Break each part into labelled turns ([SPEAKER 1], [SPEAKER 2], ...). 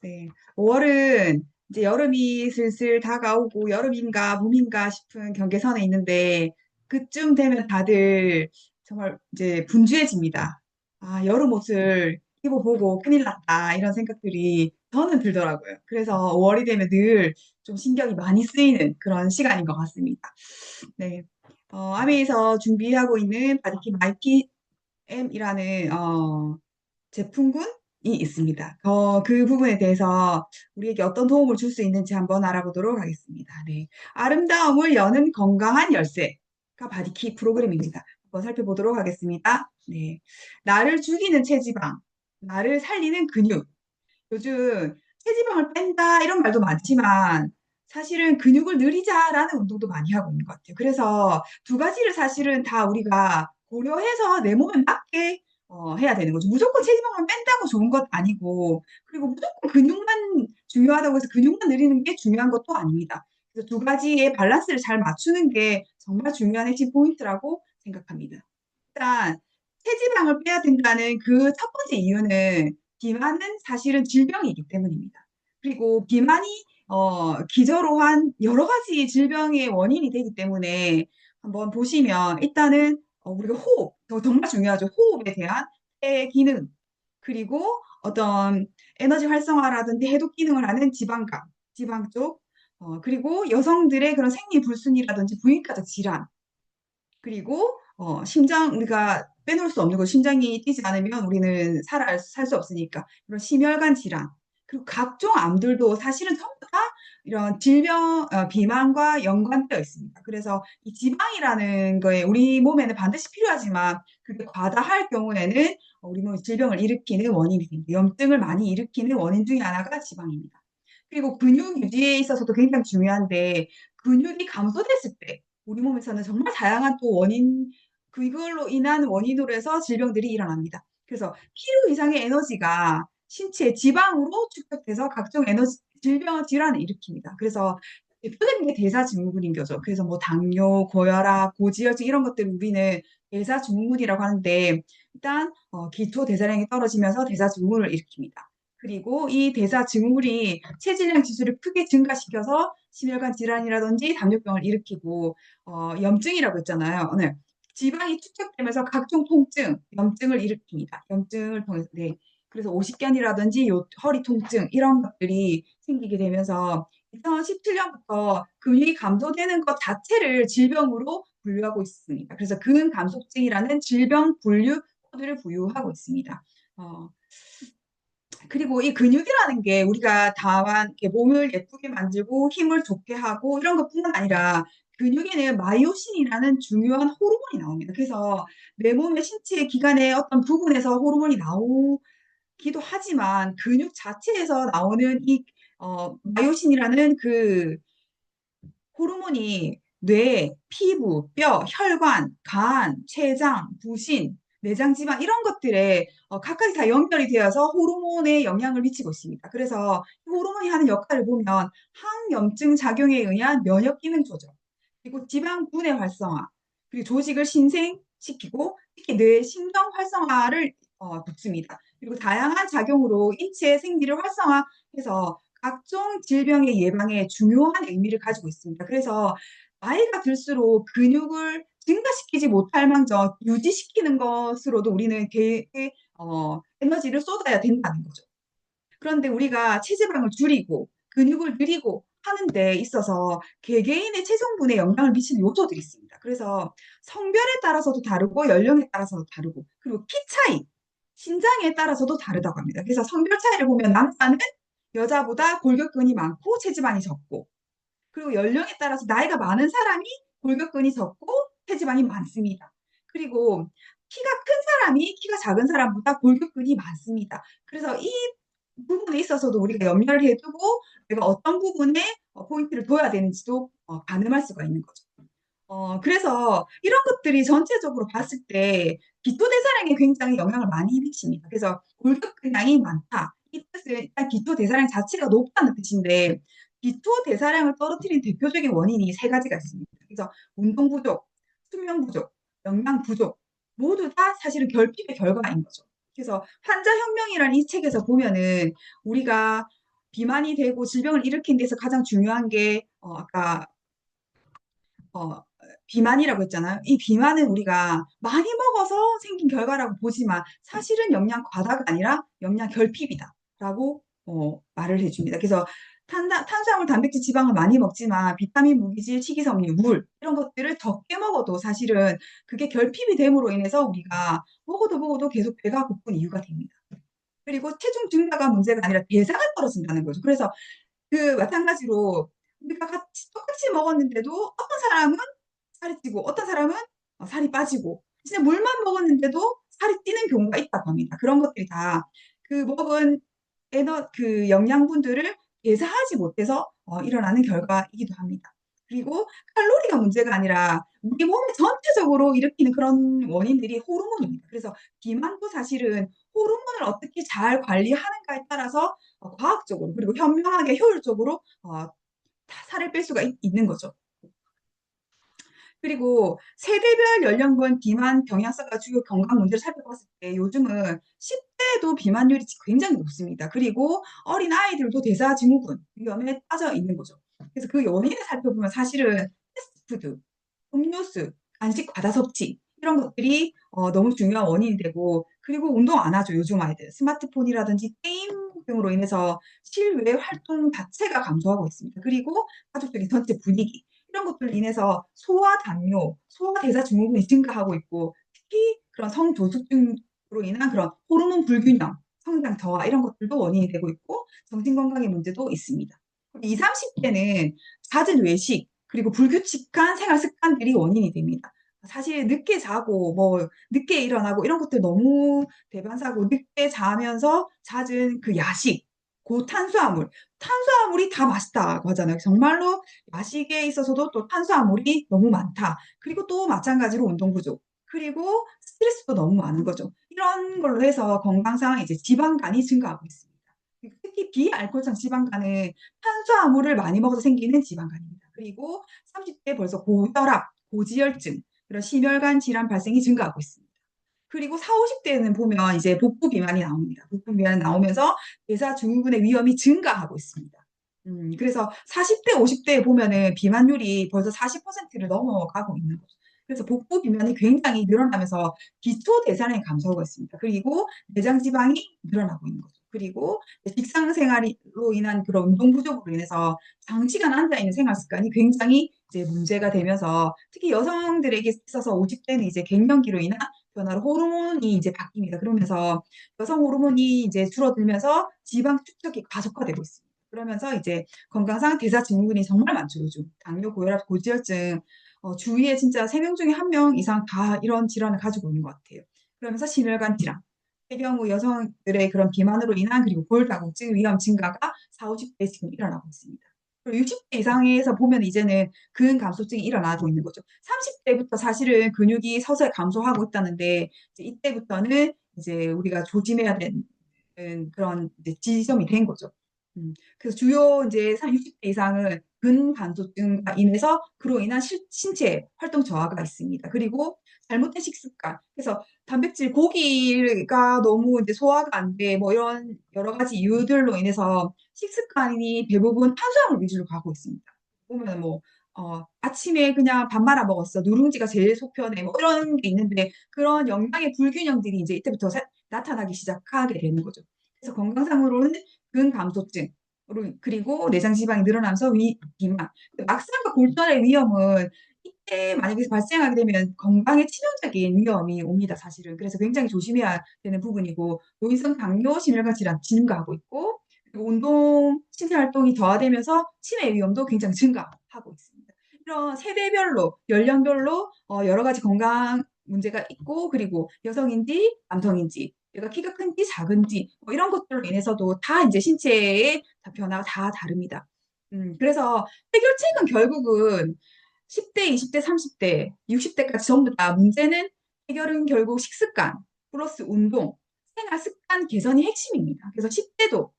[SPEAKER 1] 네. 5월은 이제 여름이 슬슬 다가오고 여름인가 봄인가 싶은 경계선에 있는데 그쯤 되면 다들 정말 이제 분주해집니다. 아, 여름 옷을 입어보고 큰일 났다 이런 생각들이 저는 들더라고요. 그래서 5월이 되면 늘 좀 신경이 많이 쓰이는 그런 시간인 것 같습니다. 네. 아메에서 준비하고 있는 바디킴 IPM이라는 제품군이 있습니다. 그 부분에 대해서 우리에게 어떤 도움을 줄 수 있는지 한번 알아보도록 하겠습니다. 네. 아름다움을 여는 건강한 열쇠가 바디키 프로그램입니다. 한번 살펴보도록 하겠습니다. 네. 나를 죽이는 체지방, 나를 살리는 근육. 요즘 체지방을 뺀다 이런 말도 많지만 사실은 근육을 늘리자라는 운동도 많이 하고 있는 것 같아요. 그래서 두 가지를 사실은 다 우리가 고려해서 내 몸에 맞게 해야 되는 거죠. 무조건 체지방만 뺀다고 좋은 것 아니고, 그리고 무조건 근육만 중요하다고 해서 근육만 늘리는 게 중요한 것도 아닙니다. 그래서 두 가지의 밸런스를 잘 맞추는 게 정말 중요한 핵심 포인트라고 생각합니다. 일단 체지방을 빼야 된다는 그 첫 번째 이유는 비만은 사실은 질병이기 때문입니다. 그리고 비만이 기저로 한 여러 가지 질병의 원인이 되기 때문에 한번 보시면 일단은 우리가 호흡, 정말 중요하죠. 호흡에 대한 폐 기능, 그리고 어떤 에너지 활성화라든지 해독 기능을 하는 지방간, 지방 쪽, 그리고 여성들의 그런 생리불순이라든지 부인과적 질환, 그리고 심장 우리가 빼놓을 수 없는 거 심장이 뛰지 않으면 우리는 살 수 없으니까 그런 심혈관 질환 그리고 각종 암들도 사실은 전부 다 이런 질병 비만과 연관되어 있습니다. 그래서 이 지방이라는 거에 우리 몸에는 반드시 필요하지만 그게 과다할 경우에는 우리 몸에 질병을 일으키는 원인이 됩니다. 염증을 많이 일으키는 원인 중에 하나가 지방입니다. 그리고 근육 유지에 있어서도 굉장히 중요한데 근육이 감소됐을 때 우리 몸에서는 정말 다양한 또 원인, 그걸로 인한 원인으로 해서 질병들이 일어납니다. 그래서 필요 이상의 에너지가 신체 지방으로 축적돼서 각종 에너지, 질병, 질환을 일으킵니다. 그래서 대표적인 게 대사증후군인 거죠. 그래서 뭐 당뇨, 고혈압, 고지혈증 이런 것들 우리는 대사증후군이라고 하는데 일단 기초 대사량이 떨어지면서 대사증후군을 일으킵니다. 그리고 이 대사증후군이 체질량 지수를 크게 증가시켜서 심혈관 질환이라든지 당뇨병을 일으키고 염증이라고 했잖아요. 네. 지방이 축적되면서 각종 통증, 염증을 일으킵니다. 염증을 통해서, 네. 그래서 오십견이라든지 허리 통증, 이런 것들이 생기게 되면서 2017년부터 근육이 감소되는 것 자체를 질병으로 분류하고 있습니다. 그래서 근감소증이라는 질병 분류 코드를 부여하고 있습니다. 어, 그리고 이 근육이라는 게 우리가 다만 이렇게 몸을 예쁘게 만들고 힘을 좋게 하고 이런 것뿐만 아니라 근육에는 마이오신이라는 중요한 호르몬이 나옵니다. 그래서 내 몸의 신체 기관의 어떤 부분에서 호르몬이 나오기도 하지만 근육 자체에서 나오는 이 마이오신이라는 그 호르몬이 뇌, 피부, 뼈, 혈관, 간, 췌장, 부신, 내장 지방 이런 것들에 각각이 다 연결이 되어서 호르몬에 영향을 미치고 있습니다. 그래서 호르몬이 하는 역할을 보면 항염증 작용에 의한 면역 기능 조절, 그리고 지방 분해 활성화, 그리고 조직을 신생시키고 특히 뇌 신경 활성화를 돕습니다. 그리고 다양한 작용으로 인체 생리를 활성화해서 각종 질병의 예방에 중요한 의미를 가지고 있습니다. 그래서 나이가 들수록 근육을 증가시키지 못할 망정 유지시키는 것으로도 우리는 에너지를 쏟아야 된다는 거죠. 그런데 우리가 체지방을 줄이고 근육을 늘리고 하는 데 있어서 개개인의 체중분에 영향을 미치는 요소들이 있습니다. 그래서 성별에 따라서도 다르고 연령에 따라서도 다르고 그리고 키 차이, 신장에 따라서도 다르다고 합니다. 그래서 성별 차이를 보면 남자는 여자보다 골격근이 많고 체지방이 적고 그리고 연령에 따라서 나이가 많은 사람이 골격근이 적고 체지방이 많습니다. 그리고 키가 큰 사람이 키가 작은 사람보다 골격근이 많습니다. 그래서 이 부분에 있어서도 우리가 염려를 해두고 내가 어떤 부분에 포인트를 둬야 되는지도 가늠할 수가 있는 거죠. 그래서 이런 것들이 전체적으로 봤을 때 기토대사량에 굉장히 영향을 많이 미칩니다. 그래서 골격근량이 많다. 이 뜻은 일단 기토대사량 자체가 높다는 뜻인데 기토대사량을 떨어뜨린 대표적인 원인이 세 가지가 있습니다. 그래서 운동 부족, 수면 부족, 영양 부족 모두 다 사실은 결핍의 결과인 거죠. 그래서 환자혁명이라는 이 책에서 보면은 우리가 비만이 되고 질병을 일으킨 데서 가장 중요한 게 아까 어, 비만이라고 했잖아요. 이 비만은 우리가 많이 먹어서 생긴 결과라고 보지만 사실은 영양 과다가 아니라 영양 결핍이다라고 말을 해줍니다. 그래서 탄수화물, 단백질, 지방을 많이 먹지만 비타민, 무기질, 식이섬유, 물 이런 것들을 적게 먹어도 사실은 그게 결핍이 됨으로 인해서 우리가 먹어도 계속 배가 고픈 이유가 됩니다. 그리고 체중 증가가 문제가 아니라 대사가 떨어진다는 거죠. 그래서 그 마찬가지로 우리가 똑같이 먹었는데도 어떤 사람은 살이 찌고 어떤 사람은 살이 빠지고 진짜 물만 먹었는데도 살이 찌는 경우가 있다고 합니다. 그런 것들이 다 그 먹은 그 영양분들을 대사하지 못해서 일어나는 결과이기도 합니다. 그리고 칼로리가 문제가 아니라 우리 몸에 전체적으로 일으키는 그런 원인들이 호르몬입니다. 그래서 비만도 사실은 호르몬을 어떻게 잘 관리하는가에 따라서 과학적으로 그리고 현명하게 효율적으로 살을 뺄 수가 있는 거죠. 그리고 세대별 연령군 비만 경향성과 주요 건강 문제를 살펴봤을 때 요즘은 10대도 비만율이 굉장히 높습니다. 그리고 어린 아이들도 대사증후군 위험에 빠져 있는 거죠. 그래서 그 원인을 살펴보면 사실은 패스트푸드, 음료수, 간식 과다 섭취 이런 것들이 너무 중요한 원인이 되고 그리고 운동 안 하죠. 요즘 아이들 스마트폰이라든지 게임 등으로 인해서 실외 활동 자체가 감소하고 있습니다. 그리고 가족적인 전체 분위기 이런 것들로 인해서 소화 당뇨, 소화 대사 증후군이 증가하고 있고 특히 그런 성조숙증으로 인한 그런 호르몬 불균형, 성장 저하 이런 것들도 원인이 되고 있고 정신건강의 문제도 있습니다. 20, 30대는 잦은 외식 그리고 불규칙한 생활 습관들이 원인이 됩니다. 사실 늦게 자고 뭐 늦게 일어나고 이런 것들 너무 대반사고 늦게 자면서 잦은 그 야식, 고탄수화물, 탄수화물이 다 맛있다고 하잖아요. 정말로 야식에 있어서도 또 탄수화물이 너무 많다. 그리고 또 마찬가지로 운동 부족. 그리고 스트레스도 너무 많은 거죠. 이런 걸로 해서 건강상 이제 지방간이 증가하고 있습니다. 특히 비알코올성 지방간은 탄수화물을 많이 먹어서 생기는 지방간입니다. 그리고 30대 벌써 고혈압, 고지혈증, 그런 심혈관 질환 발생이 증가하고 있습니다. 그리고 4, 50대에는 보면 이제 복부 비만이 나옵니다. 복부 비만이 나오면서 대사증후군의 위험이 증가하고 있습니다. 그래서 40대, 50대에 보면은 비만율이 벌써 40%를 넘어가고 있는 거죠. 그래서 복부 비만이 굉장히 늘어나면서 기초 대사량이 감소하고 있습니다. 그리고 내장 지방이 늘어나고 있는 거죠. 그리고 직장 생활로 인한 그런 운동 부족으로 인해서 장시간 앉아 있는 생활 습관이 굉장히 이제 문제가 되면서 특히 여성들에게 있어서 50대는 이제 갱년기로 인한 변화로 호르몬이 이제 바뀝니다. 그러면서 여성 호르몬이 이제 줄어들면서 지방 축적이 가속화되고 있습니다. 그러면서 이제 건강상 대사증후군이 정말 많죠, 요즘. 당뇨, 고혈압, 고지혈증, 주위에 진짜 3명 중에 1명 이상 다 이런 질환을 가지고 있는 것 같아요. 그러면서 심혈관 질환. 의 경우 여성들의 그런 비만으로 인한 그리고 골다공증 위험 증가가 4, 50대에 지금 일어나고 있습니다. 그리고 60대 이상에서 보면 이제는 근육 감소증이 일어나고 있는 거죠. 30대부터 사실은 근육이 서서히 감소하고 있다는데 이제 이때부터는 이제 우리가 조심해야 되는 그런 이제 지점이 된 거죠. 그래서 주요 이제 60대 이상은 근감소증과 인해서 그로 인한 신체 활동 저하가 있습니다. 그리고 잘못된 식습관. 그래서 단백질 고기가 너무 이제 소화가 안 돼, 뭐 이런 여러 가지 이유들로 인해서 식습관이 대부분 탄수화물 위주로 가고 있습니다. 보면 뭐, 아침에 그냥 밥 말아 먹었어. 누룽지가 제일 속편해. 뭐 이런 게 있는데 그런 영양의 불균형들이 이제 이때부터 나타나기 시작하게 되는 거죠. 그래서 건강상으로는 근감소증, 그리고 내장 지방이 늘어나면서 비만. 막상과 골절의 위험은 이때 만약에 발생하게 되면 건강에 치명적인 위험이 옵니다, 사실은. 그래서 굉장히 조심해야 되는 부분이고, 노인성 당뇨, 심혈관 질환 증가하고 있고, 그리고 운동, 신체 활동이 저하되면서 치매 위험도 굉장히 증가하고 있습니다. 이런 세대별로, 연령별로 여러 가지 건강 문제가 있고, 그리고 여성인지 남성인지, 얘가 키가 큰지 작은지, 뭐 이런 것들로 인해서도 다 이제 신체의 변화가 다 다릅니다. 그래서 해결책은 결국은 10대, 20대, 30대, 60대까지 전부 다 문제는 해결은 결국 식습관 플러스 운동, 생활 습관 개선이 핵심입니다. 그래서 10대도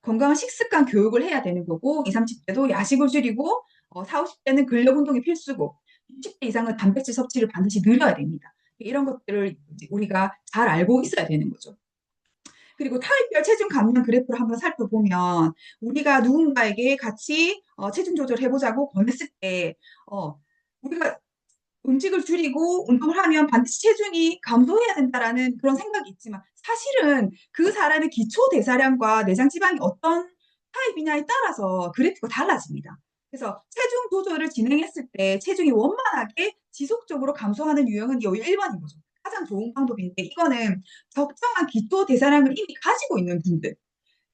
[SPEAKER 1] 건강한 식습관 교육을 해야 되는 거고 20, 30대도 야식을 줄이고 4, 50대는 근력 운동이 필수고 60대 이상은 단백질 섭취를 반드시 늘려야 됩니다. 이런 것들을 우리가 잘 알고 있어야 되는 거죠. 그리고 타입별 체중 감량 그래프를 한번 살펴보면 우리가 누군가에게 같이 체중 조절해보자고 권했을 때 우리가 음식을 줄이고 운동을 하면 반드시 체중이 감소해야 된다라는 그런 생각이 있지만 사실은 그 사람의 기초 대사량과 내장 지방이 어떤 타입이냐에 따라서 그래프가 달라집니다. 그래서 체중 조절을 진행했을 때 체중이 원만하게 지속적으로 감소하는 유형은 이 1번인 거죠. 가장 좋은 방법인데 이거는 적정한 기초 대사량을 이미 가지고 있는 분들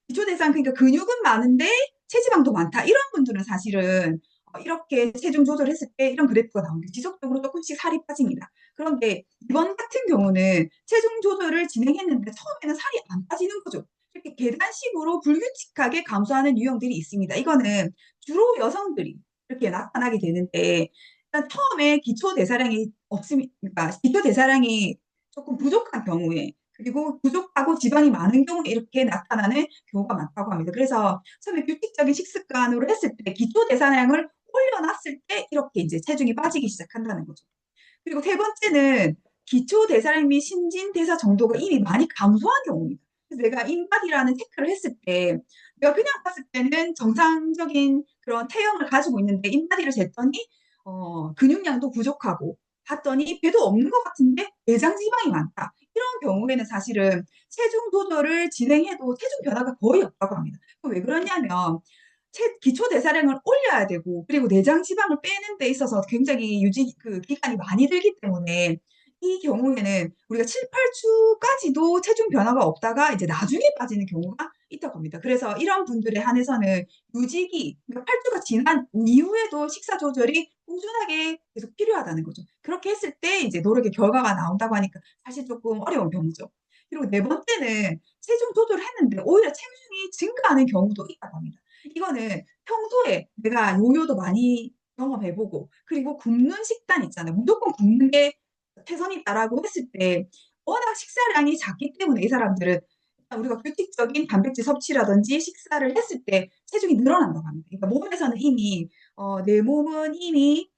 [SPEAKER 1] 기초 대사량 그러니까 근육은 많은데 체지방도 많다 이런 분들은 사실은 이렇게 체중 조절했을 때 이런 그래프가 나옵니다. 지속적으로 조금씩 살이 빠집니다. 그런데 이번 같은 경우는 체중 조절을 진행했는데 처음에는 살이 안 빠지는 거죠. 이렇게 계단식으로 불규칙하게 감소하는 유형들이 있습니다. 이거는 주로 여성들이 이렇게 나타나게 되는데 일단 처음에 기초 대사량이 없으면 그러니까 기초 대사량이 조금 부족한 경우에 그리고 부족하고 지방이 많은 경우에 이렇게 나타나는 경우가 많다고 합니다. 그래서 처음에 규칙적인 식습관으로 했을 때 기초 대사량을 올려놨을 때 이렇게 이제 체중이 빠지기 시작한다는 거죠. 그리고 세 번째는 기초 대사량 및 신진 대사 정도가 이미 많이 감소한 경우입니다. 그래서 내가 인바디라는 체크를 했을 때 내가 그냥 봤을 때는 정상적인 그런 체형을 가지고 있는데 인바디를 쟀더니 근육량도 부족하고 봤더니 배도 없는 것 같은데 내장 지방이 많다. 이런 경우에는 사실은 체중 조절을 진행해도 체중 변화가 거의 없다고 합니다. 왜 그러냐면 기초 대사량을 올려야 되고 그리고 내장 지방을 빼는 데 있어서 굉장히 유지 그 기간이 많이 들기 때문에 이 경우에는 우리가 7, 8주까지도 체중 변화가 없다가 이제 나중에 빠지는 경우가 있다고 합니다. 그래서 이런 분들에 한해서는 유지기, 그러니까 8주가 지난 이후에도 식사 조절이 꾸준하게 계속 필요하다는 거죠. 그렇게 했을 때 이제 노력의 결과가 나온다고 하니까 사실 조금 어려운 경우죠. 그리고 네 번째는 체중 조절을 했는데 오히려 체중이 증가하는 경우도 있다고 합니다. 이거는 평소에 내가 요요도 많이 경험해보고 그리고 굶는 식단 있잖아요. 무조건 굶는 게 최선이다라고 했을 때 워낙 식사량이 작기 때문에 이 사람들은 우리가 규칙적인 단백질 섭취라든지 식사를 했을 때 체중이 늘어난다고 합니다. 그러니까 몸에서는 이미 내 몸은 이미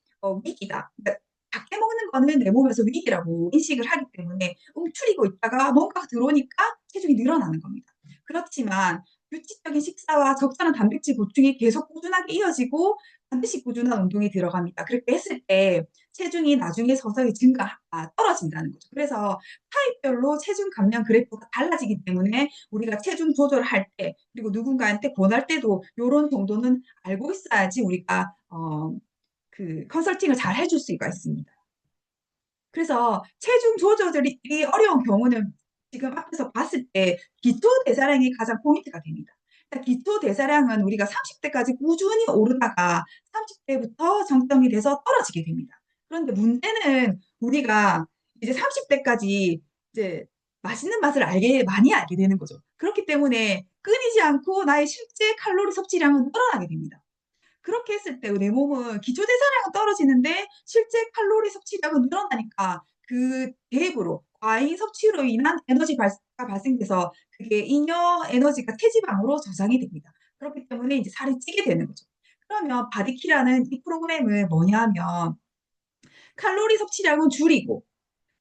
[SPEAKER 1] 위기다. 그러니까 작게 먹는 거는 내 몸에서 위기라고 인식을 하기 때문에 움츠리고 있다가 뭔가가 들어오니까 체중이 늘어나는 겁니다. 그렇지만 규칙적인 식사와 적절한 단백질 보충이 계속 꾸준하게 이어지고 반드시 꾸준한 운동이 들어갑니다. 그렇게 했을 때 체중이 나중에 서서히 떨어진다는 거죠. 그래서 타입별로 체중 감량 그래프가 달라지기 때문에 우리가 체중 조절을 할 때, 그리고 누군가한테 권할 때도 이런 정도는 알고 있어야지 우리가 그 컨설팅을 잘 해줄 수가 있습니다. 그래서 체중 조절이 어려운 경우는 지금 앞에서 봤을 때 기초 대사량이 가장 포인트가 됩니다. 기초 대사량은 우리가 30대까지 꾸준히 오르다가 30대부터 정점이 돼서 떨어지게 됩니다. 그런데 문제는 우리가 이제 30대까지 이제 맛있는 맛을 많이 알게 되는 거죠. 그렇기 때문에 끊이지 않고 나의 실제 칼로리 섭취량은 늘어나게 됩니다. 그렇게 했을 때 내 몸은 기초 대사량은 떨어지는데 실제 칼로리 섭취량은 늘어나니까 그 대입으로 과잉 섭취로 인한 에너지 발사가 발생돼서 그게 잉여 에너지가 체지방으로 저장이 됩니다. 그렇기 때문에 이제 살이 찌게 되는 거죠. 그러면 바디키라는 이 프로그램은 뭐냐면 칼로리 섭취량은 줄이고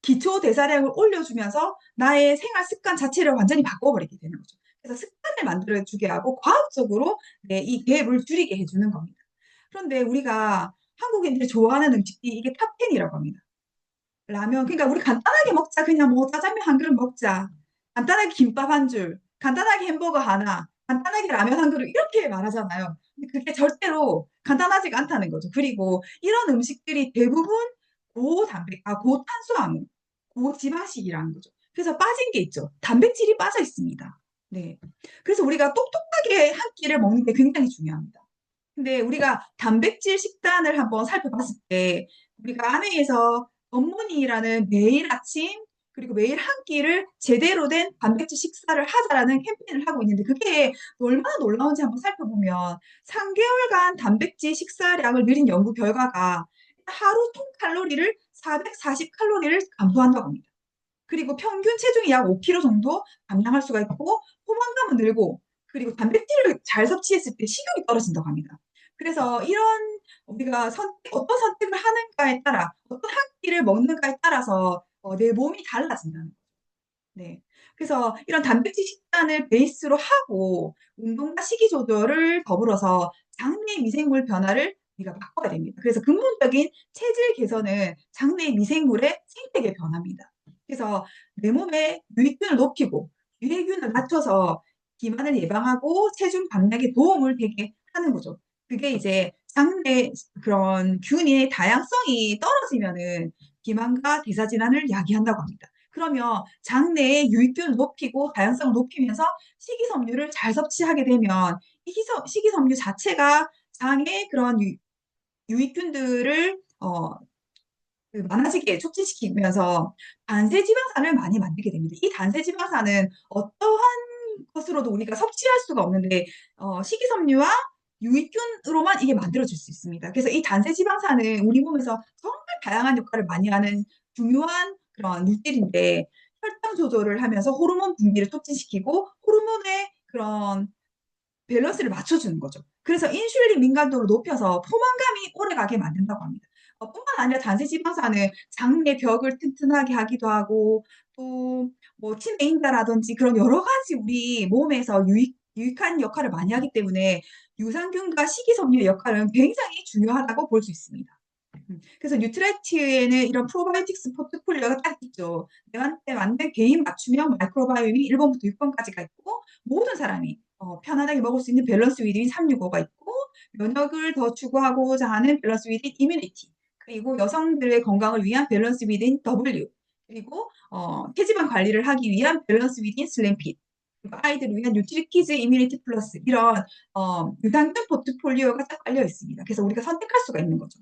[SPEAKER 1] 기초 대사량을 올려주면서 나의 생활 습관 자체를 완전히 바꿔버리게 되는 거죠. 그래서 습관을 만들어주게 하고 과학적으로 이 갭을 줄이게 해주는 겁니다. 그런데 우리가 한국인들이 좋아하는 음식이 이게 탑10이라고 합니다. 라면. 그러니까 우리 간단하게 먹자. 그냥 뭐 짜장면 한 그릇 먹자. 간단하게 김밥 한 줄. 간단하게 햄버거 하나. 간단하게 라면 한 그릇. 이렇게 말하잖아요. 근데 그게 절대로 간단하지가 않다는 거죠. 그리고 이런 음식들이 대부분 고탄수화물, 고지방식이라는 거죠. 그래서 빠진 게 있죠. 단백질이 빠져 있습니다. 네. 그래서 우리가 똑똑하게 한 끼를 먹는 게 굉장히 중요합니다. 근데 우리가 단백질 식단을 한번 살펴봤을 때 우리가 아메에서 굿모닝이라는 매일 아침 그리고 매일 한 끼를 제대로 된 단백질 식사를 하자라는 캠페인을 하고 있는데 그게 얼마나 놀라운지 한번 살펴보면 3개월간 단백질 식사량을 늘린 연구 결과가 하루 총 칼로리를 440 칼로리를 감소한다고 합니다. 그리고 평균 체중이 약 5kg 정도 감량할 수가 있고 포만감은 늘고 그리고 단백질을 잘 섭취했을 때 식욕이 떨어진다고 합니다. 그래서 이런 우리가 어떤 선택을 하는가에 따라 어떤 한 끼를 먹는가에 따라서 내 몸이 달라진다는 거죠. 네. 그래서 이런 단백질 식단을 베이스로 하고 운동과 식이 조절을 더불어서 장내 미생물 변화를 우리가 바꿔야 됩니다. 그래서 근본적인 체질 개선은 장내 미생물의 생태계 변화입니다. 그래서 내 몸의 유익균을 높이고 유해균을 낮춰서 비만을 예방하고 체중 감량에 도움을 되게 하는 거죠. 그게 이제 장내 그런 균의 다양성이 떨어지면은 비만과 대사질환을 야기한다고 합니다. 그러면 장내의 유익균을 높이고 다양성을 높이면서 식이섬유를 잘 섭취하게 되면 이 식이섬유 자체가 장의 그런 유익균들을 그 많아지게 촉진시키면서 단세지방산을 많이 만들게 됩니다. 이 단세지방산은 어떠한 것으로도 우리가 섭취할 수가 없는데 식이섬유와 유익균으로만 이게 만들어질 수 있습니다. 그래서 이 단세지방산은 우리 몸에서 정말 다양한 역할을 많이 하는 중요한 그런 물질인데 혈당 조절을 하면서 호르몬 분비를 촉진시키고 호르몬의 그런 밸런스를 맞춰주는 거죠. 그래서 인슐린 민감도를 높여서 포만감이 오래가게 만든다고 합니다. 뿐만 아니라 단세지방산은 장내 벽을 튼튼하게 하기도 하고 또 뭐 치매 인자라든지 그런 여러 가지 우리 몸에서 유익한 역할을 많이 하기 때문에 유산균과 식이섬유의 역할은 굉장히 중요하다고 볼 수 있습니다. 그래서 뉴트라이트에는 이런 프로바이오틱스 포트폴리오가 딱 있죠. 내한테 맞는 개인 맞춤형 마이크로바이옴이 1번부터 6번까지가 있고 모든 사람이 편안하게 먹을 수 있는 밸런스 위드인 365가 있고 면역을 더 추구하고자 하는 밸런스 위드인 이뮤니티 그리고 여성들의 건강을 위한 밸런스 위드인 W 그리고 체지방 관리를 하기 위한 밸런스 위드인 슬림핏 그리고 아이들을 위한 뉴트리키즈 이뮤니티 플러스 이런 유산균 포트폴리오가 딱 깔려 있습니다. 그래서 우리가 선택할 수가 있는 거죠.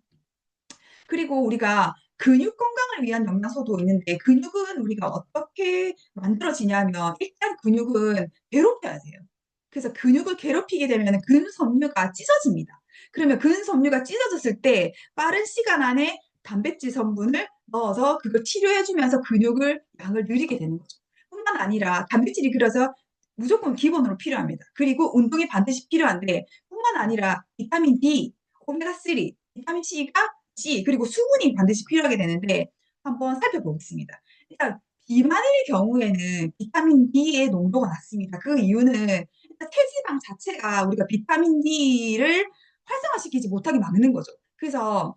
[SPEAKER 1] 그리고 우리가 근육 건강을 위한 영양소도 있는데 근육은 우리가 어떻게 만들어지냐면 일단 근육은 괴롭혀야 돼요. 그래서 근육을 괴롭히게 되면 근섬유가 찢어집니다. 그러면 근섬유가 찢어졌을 때 빠른 시간 안에 단백질 성분을 넣어서 그걸 치료해주면서 근육을 양을 늘리게 되는 거죠. 뿐만 아니라 단백질이 그래서 무조건 기본으로 필요합니다. 그리고 운동이 반드시 필요한데 뿐만 아니라 비타민 D, 오메가3, 비타민 C 그리고 수분이 반드시 필요하게 되는데 한번 살펴보겠습니다. 일단 비만의 경우에는 비타민 D의 농도가 낮습니다. 그 이유는 일단 체지방 자체가 우리가 비타민 D를 활성화시키지 못하게 막는 거죠. 그래서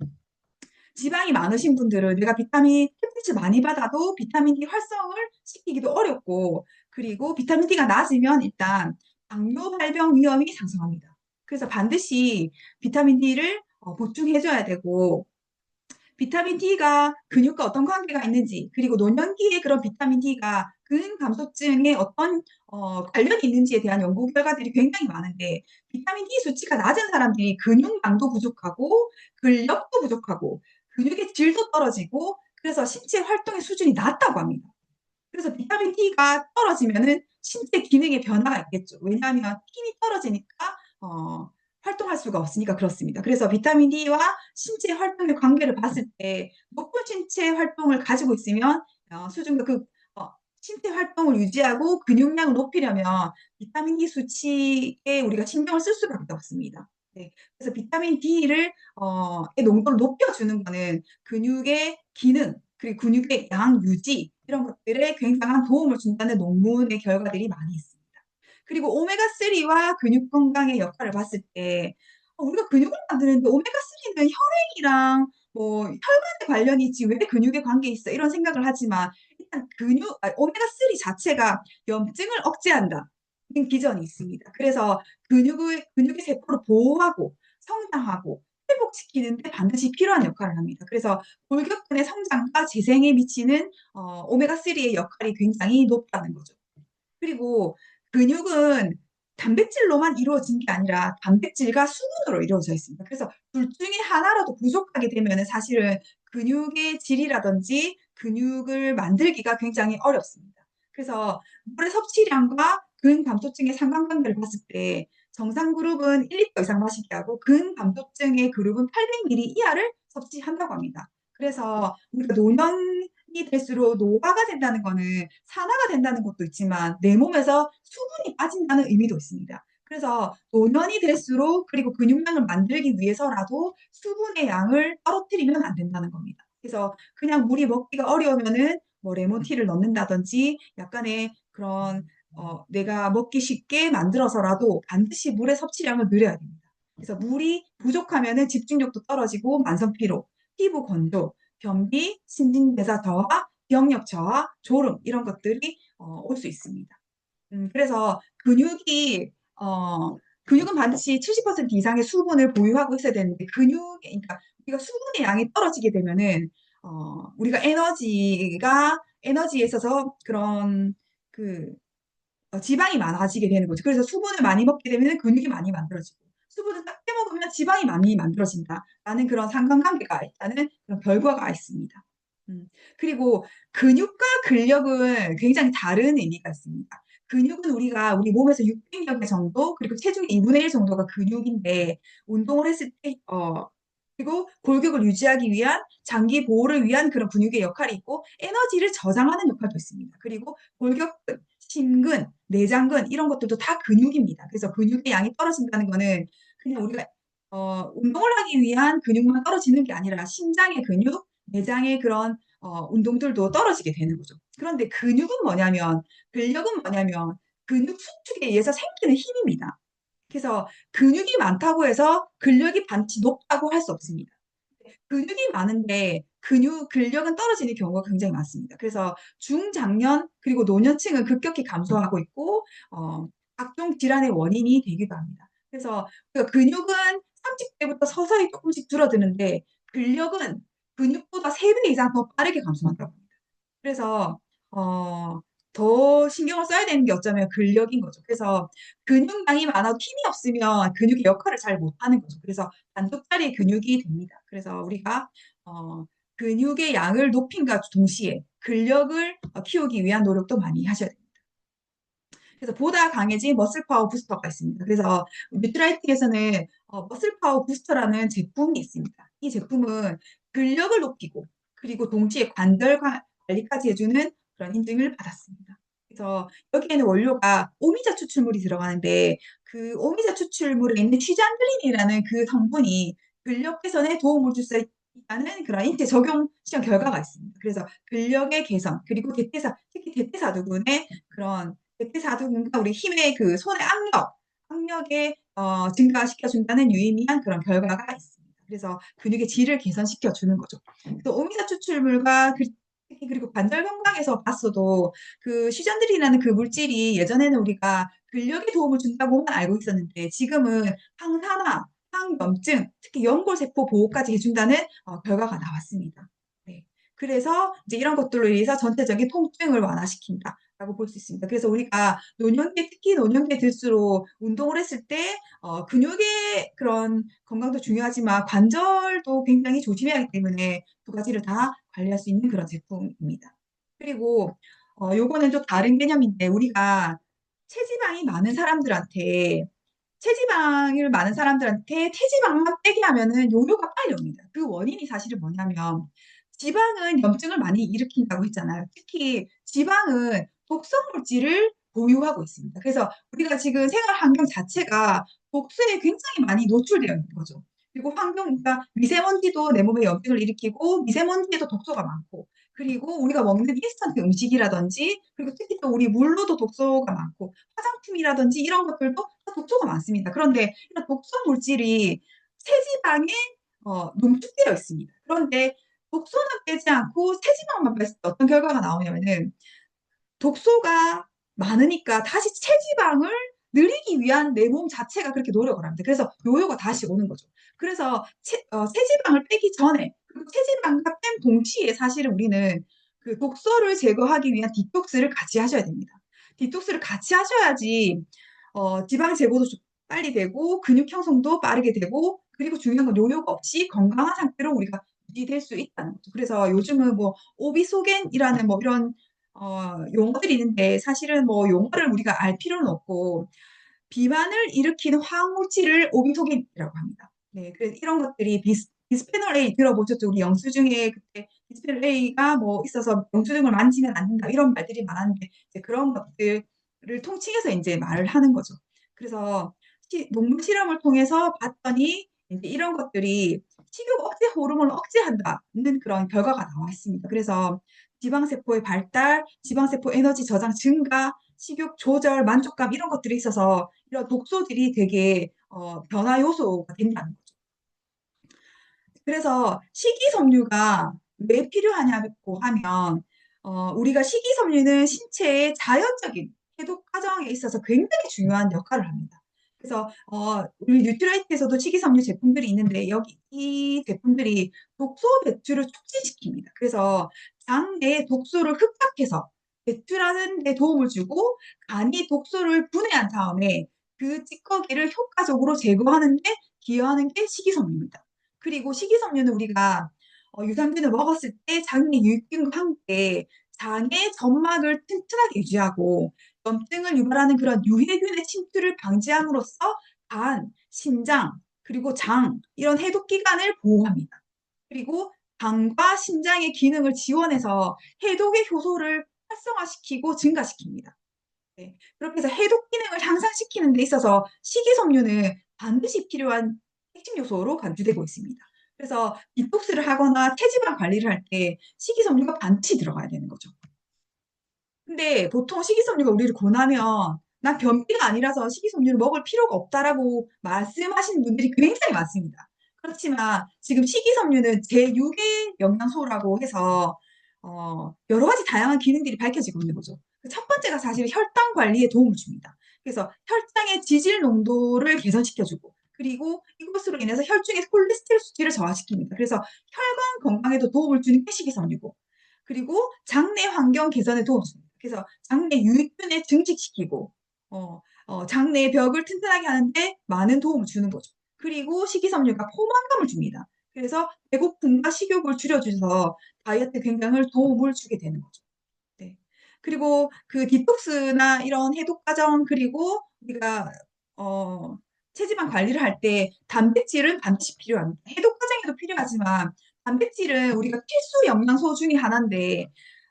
[SPEAKER 1] 지방이 많으신 분들은 내가 비타민 햇빛을 많이 받아도 비타민 D 활성을 시키기도 어렵고 그리고 비타민 D가 낮으면 일단 당뇨 발병 위험이 상승합니다. 그래서 반드시 비타민 D를 보충해줘야 되고 비타민 D가 근육과 어떤 관계가 있는지, 그리고 노년기에 그런 비타민 D가 근감소증에 어떤 관련이 있는지에 대한 연구 결과들이 굉장히 많은데, 비타민 D 수치가 낮은 사람들이 근육량도 부족하고, 근력도 부족하고, 근육의 질도 떨어지고, 그래서 신체 활동의 수준이 낮다고 합니다. 그래서 비타민 D가 떨어지면은 신체 기능에 변화가 있겠죠. 왜냐하면 힘이 떨어지니까 활동할 수가 없으니까 그렇습니다. 그래서 비타민 D와 신체 활동의 관계를 봤을 때 높은 신체 활동을 가지고 있으면 수준과 신체 활동을 유지하고 근육량을 높이려면 비타민 D 수치에 우리가 신경을 쓸 수밖에 없습니다. 네. 그래서 비타민 D를 의 농도를 높여주는 거는 근육의 기능 그리고 근육의 양 유지 이런 것들에 굉장한 도움을 준다는 논문의 결과들이 많이 있습니다. 그리고 오메가3와 근육 건강의 역할을 봤을 때 우리가 근육을 만드는데 오메가3는 혈행이랑 뭐 혈관에 관련이 있지 왜 근육에 관계 있어 이런 생각을 하지만 일단 오메가3 자체가 염증을 억제한다는 기전이 있습니다. 그래서 근육의 세포를 보호하고 성장하고 회복시키는데 반드시 필요한 역할을 합니다. 그래서 골격근의 성장과 재생에 미치는 오메가3의 역할이 굉장히 높다는 거죠. 그리고 근육은 단백질로만 이루어진 게 아니라 단백질과 수분으로 이루어져 있습니다. 그래서 둘 중에 하나라도 부족하게 되면 사실은 근육의 질이라든지 근육을 만들기가 굉장히 어렵습니다. 그래서 물의 섭취량과 근감소증의 상관관계를 봤을 때 정상 그룹은 1리터 이상 마시게 하고 근감소증의 그룹은 800ml 이하를 섭취한다고 합니다. 그래서 우리가 노년이 될수록 노화가 된다는 거는 산화가 된다는 것도 있지만 내 몸에서 수분이 빠진다는 의미도 있습니다. 그래서 노년이 될수록 그리고 근육량을 만들기 위해서라도 수분의 양을 떨어뜨리면 안 된다는 겁니다. 그래서 그냥 물이 먹기가 어려우면은 뭐 레몬티를 넣는다든지 약간의 그런 내가 먹기 쉽게 만들어서라도 반드시 물의 섭취량을 늘려야 됩니다. 그래서 물이 부족하면은 집중력도 떨어지고 만성 피로, 피부 건조, 변비, 신진대사 저하, 기억력 저하, 졸음 이런 것들이 올 수 있습니다. 그래서 근육은 반드시 70% 이상의 수분을 보유하고 있어야 되는데 그러니까 우리가 수분의 양이 떨어지게 되면은 우리가 에너지에 있어서 그런 그 지방이 많아지게 되는 거죠. 그래서 수분을 많이 먹게 되면 근육이 많이 만들어지고 수분을 적게 먹으면 지방이 많이 만들어진다라는 그런 상관관계가 있다는 그런 결과가 있습니다. 그리고 근육과 근력은 굉장히 다른 의미가 있습니다. 근육은 우리 몸에서 600여 개 정도, 그리고 체중의 2분의 1 정도가 근육인데, 운동을 했을 때, 그리고 골격을 유지하기 위한 장기 보호를 위한 그런 근육의 역할이 있고, 에너지를 저장하는 역할도 있습니다. 그리고 골격근, 심근, 내장근, 이런 것들도 다 근육입니다. 그래서 근육의 양이 떨어진다는 거는 그냥 우리가, 운동을 하기 위한 근육만 떨어지는 게 아니라 심장의 근육, 내장의 그런 운동들도 떨어지게 되는 거죠. 그런데 근력은 뭐냐면 근육 수축에 의해서 생기는 힘입니다. 그래서 근육이 많다고 해서 근력이 반드시 높다고 할 수 없습니다. 근육이 많은데 근력은 떨어지는 경우가 굉장히 많습니다. 그래서 중장년 그리고 노년층은 급격히 감소하고 있고 각종 질환의 원인이 되기도 합니다. 그래서 근육은 30대부터 서서히 조금씩 줄어드는데 근력은 근육보다 3배 이상 더 빠르게 감소한다고 합니다. 그래서 어, 더 신경을 써야 되는 게 어쩌면 근력인 거죠. 그래서 근육량이 많아도 힘이 없으면 근육의 역할을 잘 못하는 거죠. 그래서 반쪽짜리 근육이 됩니다. 그래서 우리가 어, 근육의 양을 높임과 동시에 근력을 키우기 위한 노력도 많이 하셔야 됩니다. 그래서 보다 강해진 머슬 파워 부스터가 있습니다. 그래서 뉴트라이틱에서는 머슬 파워 부스터라는 제품이 있습니다. 이 제품은 근력을 높이고 그리고 동시에 관절 관리까지 해주는 그런 인증을 받았습니다. 그래서 여기에는 원료가 오미자 추출물이 들어가는데 그 오미자 추출물에 있는 취잔글린이라는 그 성분이 근력 개선에 도움을 줄 수 있다는 그런 인체 적용 시험 결과가 있습니다. 그래서 근력의 개선 그리고 특히 대퇴사두근의 그런 대퇴사두근과 우리 힘의 그 손의 악력에 증가시켜준다는 유의미한 그런 결과가 있습니다. 그래서 근육의 질을 개선시켜 주는 거죠. 또 오미자 추출물과 특히 그리고 관절 건강에서 봤어도 그 시전들이라는 그 물질이 예전에는 우리가 근력에 도움을 준다고만 알고 있었는데 지금은 항산화, 항염증, 특히 연골세포 보호까지 해준다는 결과가 나왔습니다. 네. 그래서 이제 이런 것들로 인해서 전체적인 통증을 완화시킨다라고 볼 수 있습니다. 그래서 우리가 특히 노년기에 들수록 운동을 했을 때 근육의 그런 건강도 중요하지만 관절도 굉장히 조심해야 하기 때문에 두 가지를 다 관리할 수 있는 그런 제품입니다. 그리고 요거는 좀 다른 개념인데 우리가 체지방이 많은 사람들한테 체지방만 빼게 하면은 요요가 빨리 옵니다. 그 원인이 사실은 뭐냐면 지방은 염증을 많이 일으킨다고 했잖아요. 특히 지방은 독성 물질을 보유하고 있습니다. 그래서 우리가 지금 생활 환경 자체가 독소에 굉장히 많이 노출되어 있는 거죠. 그리고 그러니까 미세먼지도 내 몸에 염증을 일으키고 미세먼지에도 독소가 많고 그리고 우리가 먹는 인스턴트 음식이라든지 그리고 특히 또 우리 물로도 독소가 많고 화장품이라든지 이런 것들도 다 독소가 많습니다. 그런데 이런 독성 물질이 체지방에 농축되어 있습니다. 그런데 독소는 빼지 않고 체지방만 뺐을 때 어떤 결과가 나오냐면은 독소가 많으니까 다시 체지방을 늘리기 위한 내 몸 자체가 그렇게 노력을 합니다. 그래서 요요가 다시 오는 거죠. 그래서 체지방을 빼기 전에 그리고 체지방과 뺀 동시에 사실은 우리는 그 독소를 제거하기 위한 디톡스를 같이 하셔야 됩니다. 디톡스를 같이 하셔야지 지방 제거도 좀 빨리 되고 근육 형성도 빠르게 되고 그리고 중요한 건 요요가 없이 건강한 상태로 우리가 유지될 수 있다는 거죠. 그래서 요즘은 뭐 오비소겐이라는 뭐 이런 용어들이 있는데 사실은 뭐 용어를 우리가 알 필요는 없고 비만을 일으키는 화학물질을 오비소겐이라고 합니다. 네, 그래서 이런 것들이 비스페놀 A 들어보셨죠? 우리 영수증에 그때 비스페놀 A가 뭐 있어서 영수증을 만지면 안 된다 이런 말들이 많았는데 이제 그런 것들을 통칭해서 이제 말을 하는 거죠. 그래서 동물 실험을 통해서 봤더니 이제 이런 것들이 식욕 억제 호르몬을 억제한다는 그런 결과가 나와 있습니다. 그래서 지방세포의 발달, 지방세포 에너지 저장 증가, 식욕 조절, 만족감 이런 것들이 있어서 이런 독소들이 되게 변화 요소가 된다는 거죠. 그래서 식이섬유가 왜 필요하냐고 하면 우리가 식이섬유는 신체의 자연적인 해독 과정에 있어서 굉장히 중요한 역할을 합니다. 그래서 우리 뉴트라이트에서도 식이섬유 제품들이 있는데 여기 이 제품들이 독소 배출을 촉진시킵니다. 그래서 장내에 독소를 흡착해서 배출하는 데 도움을 주고 간이 독소를 분해한 다음에 그 찌꺼기를 효과적으로 제거하는 데 기여하는 게 식이섬유입니다. 그리고 식이섬유는 우리가 유산균을 먹었을 때 장내 유익균과 함께 장의 점막을 튼튼하게 유지하고 염증을 유발하는 그런 유해균의 침투를 방지함으로써 간, 심장, 그리고 장 이런 해독기관을 보호합니다. 그리고 간과 심장의 기능을 지원해서 해독의 효소를 활성화시키고 증가시킵니다. 네. 그렇게 해서 해독 기능을 향상시키는 데 있어서 식이섬유는 반드시 필요한 핵심 요소로 간주되고 있습니다. 그래서 디톡스를 하거나 체지방 관리를 할 때 식이섬유가 반드시 들어가야 되는 거죠. 근데 보통 식이섬유가 우리를 권하면 난 변비가 아니라서 식이섬유를 먹을 필요가 없다라고 말씀하시는 분들이 굉장히 많습니다. 그렇지만 지금 식이섬유는 제6의 영양소라고 해서 여러 가지 다양한 기능들이 밝혀지고 있는 거죠. 첫 번째가 사실 혈당 관리에 도움을 줍니다. 그래서 혈당의 지질 농도를 개선시켜주고 그리고 이것으로 인해서 혈중의 콜레스테롤 수치를 저하시킵니다. 그래서 혈관 건강에도 도움을 주는 게 식이섬유고 그리고 장내 환경 개선에 도움을 줍니다. 그래서 장내 유익균을 증식시키고 장내의 벽을 튼튼하게 하는데 많은 도움을 주는 거죠. 그리고 식이섬유가 포만감을 줍니다. 그래서 배고픔과 식욕을 줄여줘서 다이어트 굉장히 도움을 주게 되는 거죠. 네. 그리고 그 디톡스나 이런 해독 과정 그리고 우리가 체지방 관리를 할 때 단백질은 반드시 필요합니다. 해독 과정에도 필요하지만 단백질은 우리가 필수 영양소 중에 하나인데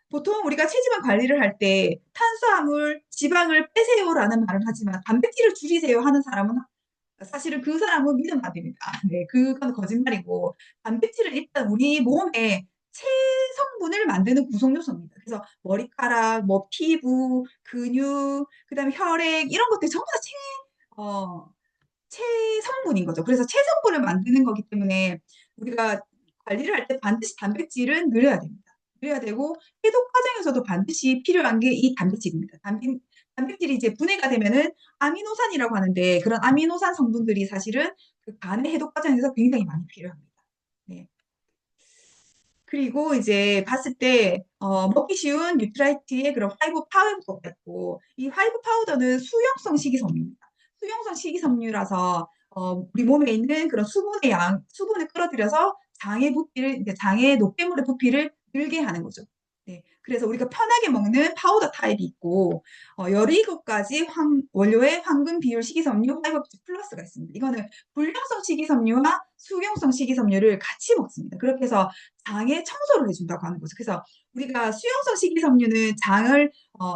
[SPEAKER 1] 보통 우리가 체지방 관리를 할 때 탄수화물, 지방을 빼세요라는 말을 하지만 단백질을 줄이세요 하는 사람은 사실은 그 사람은 믿으면 안 됩니다. 네, 그건 거짓말이고 단백질은 일단 우리 몸에 체성분을 만드는 구성 요소입니다. 그래서 머리카락, 뭐 피부, 근육, 그다음에 혈액 이런 것들이 전부 다 어, 체성분인 거죠. 그래서 체성분을 만드는 거기 때문에 우리가 관리를 할 때 반드시 단백질은 늘려야 됩니다. 늘려야 되고 해독 과정에서도 반드시 필요한 게 이 단백질입니다. 단백질이 이제 분해가 되면은 아미노산이라고 하는데 그런 아미노산 성분들이 사실은 그 간의 해독 과정에서 굉장히 많이 필요합니다. 네. 그리고 이제 봤을 때 먹기 쉬운 뉴트라이트의 그런 파이브 파우더가 있고 이 파이브 파우더는 수용성 식이섬유입니다. 수용성 식이섬유라서 우리 몸에 있는 그런 수분을 끌어들여서 장의 부피를 이제 장의 노폐물의 부피를 늘게 하는 거죠. 네, 그래서 우리가 편하게 먹는 파우더 타입이 있고 17가지 원료의 황금 비율 식이섬유 파이브 플러스가 있습니다. 이거는 불량성 식이섬유와 수용성 식이섬유를 같이 먹습니다. 그렇게 해서 장의 청소를 해준다고 하는 거죠. 그래서 우리가 수용성 식이섬유는 장을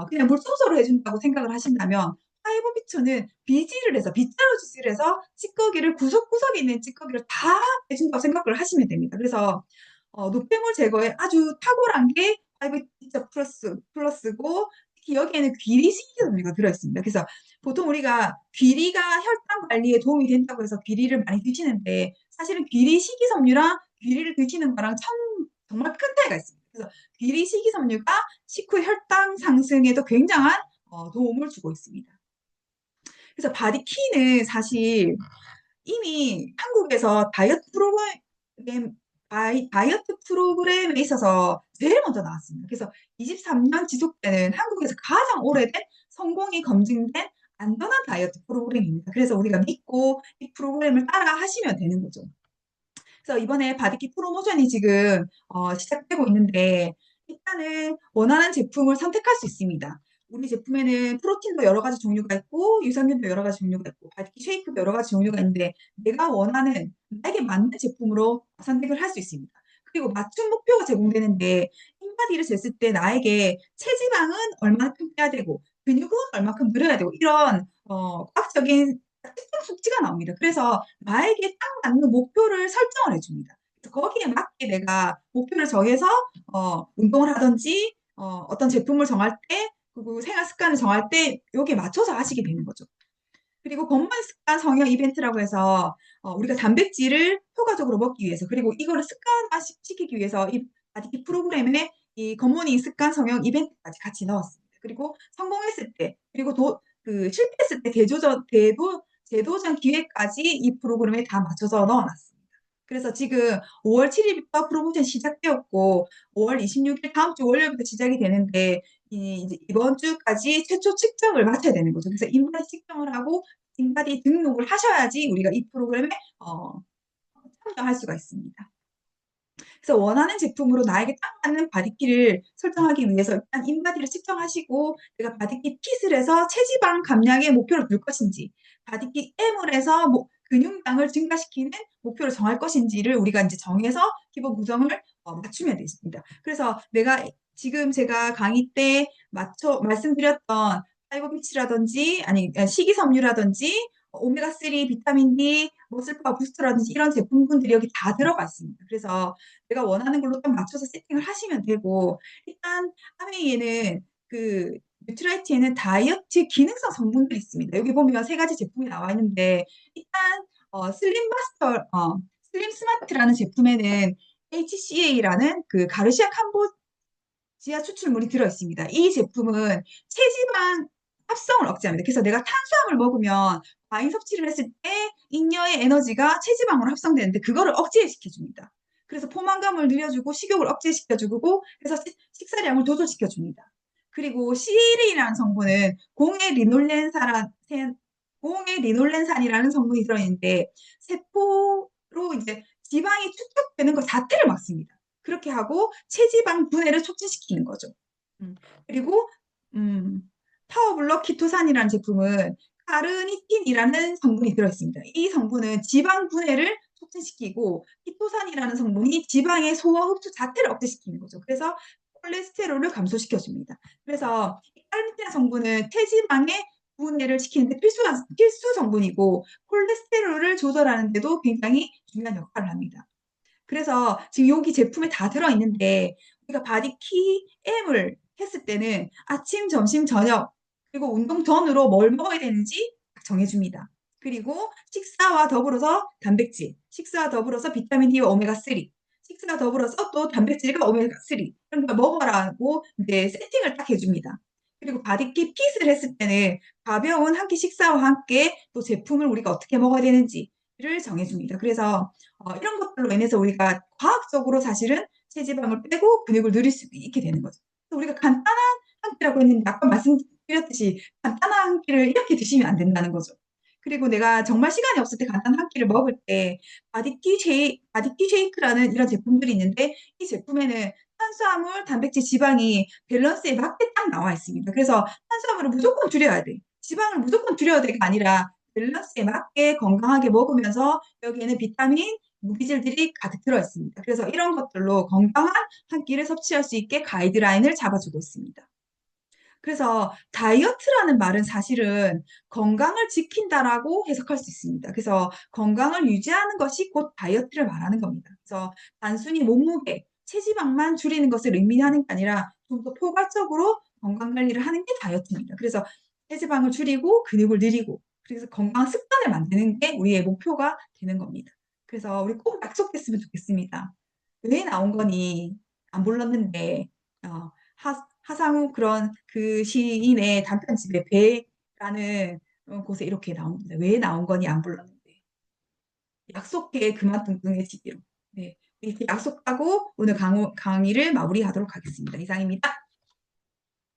[SPEAKER 1] 그냥 물 청소를 해준다고 생각을 하신다면 파이브비초는 비질을 해서 빗자루질을 해서 찌꺼기를 구석구석에 있는 찌꺼기를 다 해준다고 생각을 하시면 됩니다. 그래서 노폐물 제거에 아주 탁월한 게 파이브비초 플러스고 특히 여기에는 귀리 식이섬유가 들어있습니다. 그래서 보통 우리가 귀리가 혈당 관리에 도움이 된다고 해서 귀리를 많이 드시는데 사실은 귀리 식이섬유랑 귀리를 드시는 거랑 정말 큰 차이가 있습니다. 그래서 귀리 식이섬유가 식후 혈당 상승에도 굉장한 도움을 주고 있습니다. 그래서 바디키는 사실 이미 한국에서 다이어트 프로그램에 있어서 제일 먼저 나왔습니다. 그래서 23년 지속되는 한국에서 가장 오래된 성공이 검증된 안전한 다이어트 프로그램입니다. 그래서 우리가 믿고 이 프로그램을 따라 하시면 되는 거죠. 그래서 이번에 바디키 프로모션이 지금 시작되고 있는데 일단은 원하는 제품을 선택할 수 있습니다. 우리 제품에는 프로틴도 여러 가지 종류가 있고 유산균도 여러 가지 종류가 있고 바디키 쉐이크도 여러 가지 종류가 있는데 내가 원하는 나에게 맞는 제품으로 선택을 할 수 있습니다. 그리고 맞춤 목표가 제공되는데 인바디를 쟀을 때 나에게 체지방은 얼마큼 빼야 되고 근육은 얼마큼 늘어야 되고 이런 과학적인 특정 수치가 나옵니다. 그래서 나에게 딱 맞는 목표를 설정을 해줍니다. 거기에 맞게 내가 목표를 정해서 운동을 하든지 어떤 제품을 정할 때 그리고 생활 습관을 정할 때 여기에 맞춰서 하시게 되는 거죠. 그리고 건강 습관 성형 이벤트라고 해서 우리가 단백질을 효과적으로 먹기 위해서 그리고 이거를 습관화시키기 위해서 이 프로그램에 이 굿모닝 습관 성형 이벤트까지 같이 넣었습니다. 그리고 성공했을 때 그리고 실패했을 때 재도전 기회까지 이 프로그램에 다 맞춰서 넣어놨습니다. 그래서 지금 5월 7일부터 프로모션 시작되었고 5월 26일 다음 주 월요일부터 시작이 되는데 이제 이번 주까지 최초 측정을 마쳐야 되는 거죠. 그래서 인바디 측정을 하고 인바디 등록을 하셔야지 우리가 이 프로그램에 참여할 수가 있습니다. 그래서 원하는 제품으로 나에게 딱 맞는 바디키를 설정하기 위해서 일단 인바디를 측정하시고 내가 바디키 핏을 해서 체지방 감량의 목표를 둘 것인지 바디키 M을 해서 근육량을 증가시키는 목표를 정할 것인지를 우리가 이제 정해서 기본 구성을 맞추면 되십니다. 그래서 지금 제가 강의 때 말씀드렸던 파이버비치라든지 아니 식이섬유라든지 오메가3 비타민 D 머슬파워 부스터라든지 이런 제품군들이 여기 다 들어가 있습니다. 그래서 내가 원하는 걸로 딱 맞춰서 세팅을 하시면 되고 일단 아메이에는 뉴트라이트에는 다이어트 기능성 성분들이 있습니다. 여기 보면 세 가지 제품이 나와 있는데 일단 슬림 스마트라는 제품에는 HCA라는 가르시아 캄보지아 추출물이 들어 있습니다. 이 제품은 체지방 합성을 억제합니다. 그래서 내가 탄수화물 먹으면 과잉 섭취를 했을 때 잉여의 에너지가 체지방으로 합성되는데 그거를 억제시켜줍니다. 그래서 포만감을 늘려주고 식욕을 억제시켜주고 그래서 식사량을 조절시켜줍니다. 그리고 CLA라는 성분은 공해 리놀렌산이라는 성분이 들어있는데 세포로 이제 지방이 축적되는 것 자체를 막습니다. 그렇게 하고 체지방 분해를 촉진시키는 거죠. 그리고 파워블럭 키토산이라는 제품은 카르니틴이라는 성분이 들어있습니다. 이 성분은 지방 분해를 촉진시키고 키토산이라는 성분이 지방의 소화 흡수 자체를 억제시키는 거죠. 그래서 콜레스테롤을 감소시켜줍니다. 그래서 카르니틴 성분은 체지방의 분해를 시키는데 필수 성분이고 콜레스테롤을 조절하는데도 굉장히 중요한 역할을 합니다. 그래서 지금 여기 제품에 다 들어있는데 우리가 바디키 M을 했을 때는 아침, 점심, 저녁 그리고 운동 전으로 뭘 먹어야 되는지 정해줍니다. 그리고 식사와 더불어서 단백질, 식사와 더불어서 비타민 D와 오메가3, 식사와 더불어서 또 단백질과 오메가3 이런 걸 먹어라고 이제 세팅을 딱 해줍니다. 그리고 바디키 핏을 했을 때는 가벼운 한 끼 식사와 함께 또 제품을 우리가 어떻게 먹어야 되는지를 정해줍니다. 그래서 이런 것들로 인해서 우리가 과학적으로 사실은 체지방을 빼고 근육을 늘릴 수 있게 되는 거죠. 우리가 간단한 한 끼라고 했는데 아까 말씀드렸듯이 간단한 한 끼를 이렇게 드시면 안 된다는 거죠. 그리고 내가 정말 시간이 없을 때 간단한 한 끼를 먹을 때 바디키 쉐이크라는 이런 제품들이 있는데 이 제품에는 탄수화물, 단백질, 지방이 밸런스에 맞게 딱 나와 있습니다. 그래서 탄수화물을 무조건 줄여야 돼. 지방을 무조건 줄여야 돼가 아니라 밸런스에 맞게 건강하게 먹으면서 여기에는 비타민, 무기질들이 가득 들어 있습니다. 그래서 이런 것들로 건강한 한 끼를 섭취할 수 있게 가이드라인을 잡아주고 있습니다. 그래서 다이어트라는 말은 사실은 건강을 지킨다라고 해석할 수 있습니다. 그래서 건강을 유지하는 것이 곧 다이어트를 말하는 겁니다. 그래서 단순히 몸무게, 체지방만 줄이는 것을 의미하는 게 아니라 좀 더 포괄적으로 건강 관리를 하는 게 다이어트입니다. 그래서 체지방을 줄이고 근육을 늘리고 그래서 건강한 습관을 만드는 게 우리의 목표가 되는 겁니다. 그래서 우리 꼭 약속했으면 좋겠습니다. 왜 나온 거니? 안 불렀는데 하상우 그런 그 시인의 단편집에 배라는 곳에 이렇게 나옵니다. 왜 나온 거니 안 불렀는데. 약속해 그만 뚱뚱해지기로. 네. 이렇게 약속하고 오늘 강의를 마무리하도록 하겠습니다. 이상입니다.